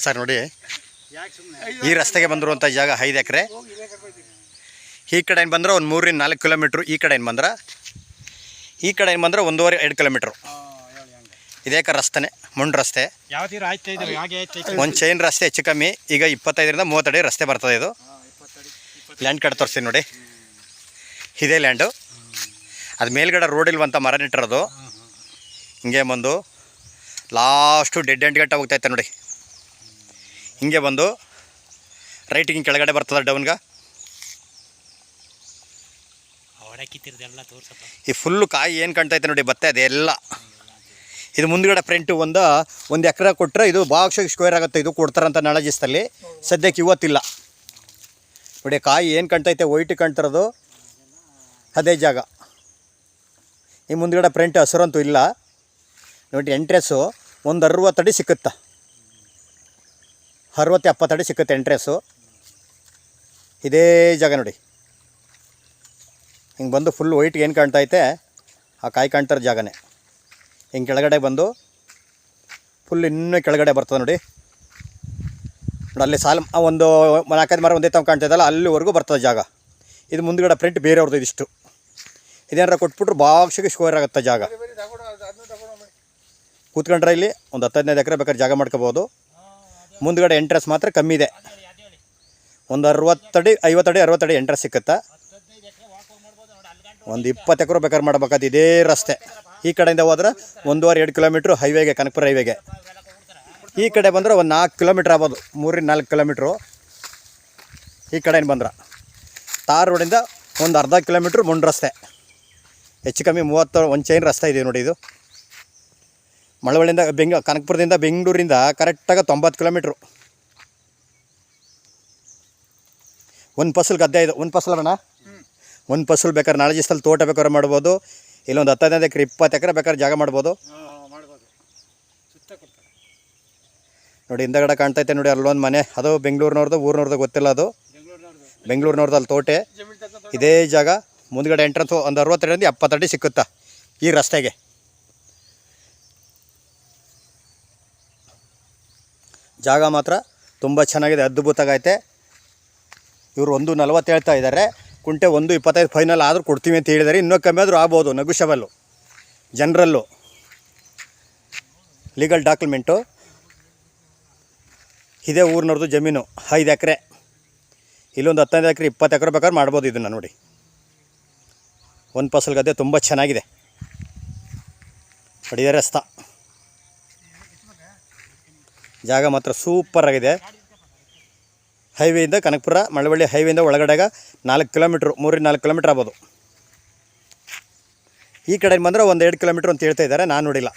Sir ನೋಡಿ, ಈ ರಸ್ತೆಗೆ ಬಂದಿರುವಂಥ ಜಾಗ 5 ಎಕರೆ. ಈ ಕಡೆಯಿಂದ ಬಂದ್ರೆ ಒಂದು 3-4 ಕಿಲೋಮೀಟ್ರು, ಈ ಕಡೆಯಿಂದ ಬಂದ್ರೆ 1.5-2 ಕಿಲೋಮೀಟ್ರು. ಇದೇ ರಸ್ತೆನೇ, ಮುಂಡ್ ರಸ್ತೆ, ಒಂದು ಚೈನ್ ರಸ್ತೆ ಹೆಚ್ಚು ಕಮ್ಮಿ. ಈಗ 25-30 ಅಡಿ ರಸ್ತೆ ಬರ್ತದೆ. ಇದು ಲ್ಯಾಂಡ್ ಕಡೆ ತೋರಿಸ್ತೀನಿ ನೋಡಿ, ಇದೇ ಲ್ಯಾಂಡು. ಅದು ಮೇಲ್ಗಡೆ ರೋಡ್ ಇಲ್ವಂತ ಮರ ನೆಟ್ಟಿರೋದು. ಹಿಂಗೆ ಬಂದು ಲಾಸ್ಟು ಡೆಡ್ ಎಂಡ್ ಗಂಟೆ ಹೋಗ್ತಾಯಿತ್ತೆ ನೋಡಿ. ಹಿಂಗೆ ಬಂದು ರೈಟಿಗೆ ಕೆಳಗಡೆ ಬರ್ತದೆ ಡೌನ್ಗೆ. ಈ ಫುಲ್ಲು ಕಾಯಿ ಏನು ಕಾಣ್ತೈತೆ ನೋಡಿ, ಭತ್ತ ಅದೆಲ್ಲ. ಇದು ಮುಂದ್ಗಡೆ ಫ್ರಂಟು ಒಂದು ಎಕರೆ ಕೊಟ್ಟರೆ ಇದು ಬಾಕ್ಸ್ ಸ್ಕ್ವೇರ್ ಆಗುತ್ತೆ. ಇದು ಕೊಡ್ತಾರಂತ ನಾಳಜಿಸ್ತಲ್ಲಿ, ಸದ್ಯಕ್ಕೆ ಇವತ್ತಿಲ್ಲ ನೋಡಿ. ಕಾಯಿ ಏನು ಕಾಣ್ತೈತೆ ವೈಟ್ ಕಾಣ್ತಿರೋದು ಅದೇ ಜಾಗ. ಈ ಮುಂದ್ಗಡೆ ಫ್ರಂಟ್ ಹಸಿರಂತೂ ಇಲ್ಲ ನೋಡಿ. ಎಂಟ್ರೆಸ್ಸು ಒಂದು 60 ಅಡಿ ಸಿಕ್ಕುತ್ತಾ, 60-70 ಅಡಿ ಸಿಕ್ಕುತ್ತೆ ಎಂಟ್ರೆಸ್ಸು. ಇದೇ ಜಾಗ ನೋಡಿ. ಹಿಂಗೆ ಬಂದು ಫುಲ್ ವೈಟ್ ಏನು ಕಾಣ್ತೈತೆ ಆ ಕಾಯಿ ಕಾಣ್ತಾರ ಜಾಗನೇ. ಹಿಂಗೆ ಕೆಳಗಡೆ ಬಂದು ಫುಲ್ ಇನ್ನೂ ಕೆಳಗಡೆ ಬರ್ತದೆ ನೋಡಿ. ಅಲ್ಲಿ ಸಾಲ ಒಂದು 4-5 ಮರ ಒಂದೇ ತಾವು ಕಾಣ್ತಾಯಿದ್ದಲ್ಲ, ಅಲ್ಲಿವರೆಗೂ ಬರ್ತದೆ ಜಾಗ. ಇದು ಮುಂದ್ಗಡೆ ಫ್ರಂಟ್ ಬೇರೆಯವ್ರದ್ದು. ಇದಿಷ್ಟು ಇದೇನಾರ ಕೊಟ್ಬಿಟ್ರೆ ಬಾಕ್ಸಿಗೆ ಸ್ಕ್ವೇರ್ ಆಗುತ್ತೆ ಜಾಗ. ಕೂತ್ಕೊಂಡ್ರೆ ಇಲ್ಲಿ ಒಂದು 10-15 ಎಕರೆ ಬೇಕಾದ್ರೆ ಜಾಗ ಮಾಡ್ಕೋಬೋದು. ಮುಂದ್ಗಡೆ ಎಂಟ್ರೆಸ್ ಮಾತ್ರ ಕಮ್ಮಿ ಇದೆ. ಒಂದು 60 ಅಡಿ 50 ಅಡಿ 60 ಅಡಿ ಎಂಟ್ರೆಸ್ ಸಿಕ್ಕುತ್ತಾ. ಒಂದು 20 ಎಕರೆ ಬೇಕಾದ್ರೆ ಮಾಡ್ಬೇಕಾದ ಇದೇ ರಸ್ತೆ. ಈ ಕಡೆಯಿಂದ ಹೋದ್ರೆ 1.5-2 ಕಿಲೋಮೀಟ್ರು ಹೈವೇಗೆ, ಕನಕಪುರ ಹೈವೇಗೆ. ಈ ಕಡೆ ಬಂದರೆ ಒಂದು 4 ಕಿಲೋಮೀಟ್ರ್ ಆಗ್ಬೋದು, 3-4 ಕಿಲೋಮೀಟ್ರು. ಈ ಕಡೆಯಿಂದ ಬಂದ್ರೆ ತಾರ್ ರೋಡಿಂದ ಒಂದು ಅರ್ಧ ಕಿಲೋಮೀಟ್ರ್ ಮುಂಡ್ ರಸ್ತೆ, ಹೆಚ್ಚು ಕಮ್ಮಿ 30 ಒಂದು ಚೈನ್ ರಸ್ತೆ ಇದೆ ನೋಡಿ. ಇದು ಮಳವಳ್ಳಿಯಿಂದ ಕನಕಪುರದಿಂದ ಬೆಂಗಳೂರಿಂದ ಕರೆಕ್ಟಾಗಿ 90 ಕಿಲೋಮೀಟ್ರು. ಒಂದು ಫಸಲು ಗದ್ದೆ ಇದು, ಒಂದು ಫಸಲು ಅಣ್ಣ, ಒಂದು ಫಸಲು ಬೇಕಾದ್ರೆ ನಾಳೆ ದಿವಸದಲ್ಲಿ ತೋಟ ಬೇಕಾದ್ರೆ ಮಾಡ್ಬೋದು. ಇಲ್ಲೊಂದು 15 ಎಕರೆ 20 ಎಕರೆ ಬೇಕಾದ್ರೆ ಜಾಗ ಮಾಡ್ಬೋದು ನೋಡಿ. ಹಿಂದಗಡೆ ಕಾಣ್ತೈತೆ ನೋಡಿ, ಅಲ್ಲೊಂದು ಮನೆ, ಅದು ಬೆಂಗಳೂರಿನವ್ರದ್ದು, ಊರಿನವ್ರದ್ದು ಗೊತ್ತಿಲ್ಲ. ಅದು ಬೆಂಗಳೂರಿನವ್ರದ್ದು, ಅಲ್ಲಿ ತೋಟೆ. ಇದೇ ಜಾಗ ಮುಂದ್ಗಡೆ ಎಂಟ್ರೆನ್ಸ್ ಒಂದು 60-70 ಅಡಿ ಸಿಕ್ಕುತ್ತಾ ಈ ರಸ್ತೆಗೆ. ಜಾಗ ಮಾತ್ರ ತುಂಬ ಚೆನ್ನಾಗಿದೆ, ಅದ್ಭುತವಾಗೈತೆ. ಇವರು 1.40 ಹೇಳ್ತಾ ಇದ್ದಾರೆ. ಕುಂಟೆ 1.25 ಫೈನಲ್ ಆದರೂ ಕೊಡ್ತೀವಿ ಅಂತ ಹೇಳಿದ್ದಾರೆ. ಇನ್ನೂ ಕಮ್ಮಿ ಆದರೂ ಆಗ್ಬೋದು, ನೆಗೋಷಿಯಬಲ್ಲು, ಜನರಲ್ಲು, ಲೀಗಲ್ ಡಾಕ್ಯುಮೆಂಟು. ಇದೇ ಊರಿನವ್ರದ್ದು ಜಮೀನು 5 ಎಕರೆ. ಇಲ್ಲೊಂದು 15 ಎಕರೆ 20 ಎಕರೆ ಬೇಕಾದ್ರೆ ಮಾಡ್ಬೋದು ಇದನ್ನು ನೋಡಿ. ಒಂದು ಫಸಲು ಗದ್ದೆ ತುಂಬ ಚೆನ್ನಾಗಿದೆ. ಅಡಿಯ ರಸ್ತೆ ಜಾಗ ಮಾತ್ರ ಸೂಪರ್ ಆಗಿದೆ. ಹೈವೇಯಿಂದ ಕನಕಪುರ ಮಳವಳ್ಳಿ ಹೈವೇಯಿಂದ ಒಳಗಡೆಗೆ 4 ಕಿಲೋಮೀಟ್ರು, 3-4 ಕಿಲೋಮೀಟ್ರ್ ಆಗ್ಬೋದು. ಈ ಕಡೆ ಬಂದರೆ ಒಂದು 2 ಕಿಲೋಮೀಟ್ರ್ ಅಂತ ಹೇಳ್ತಾ ಇದ್ದಾರೆ, ನಾನು ನೋಡಿಲ್ಲ.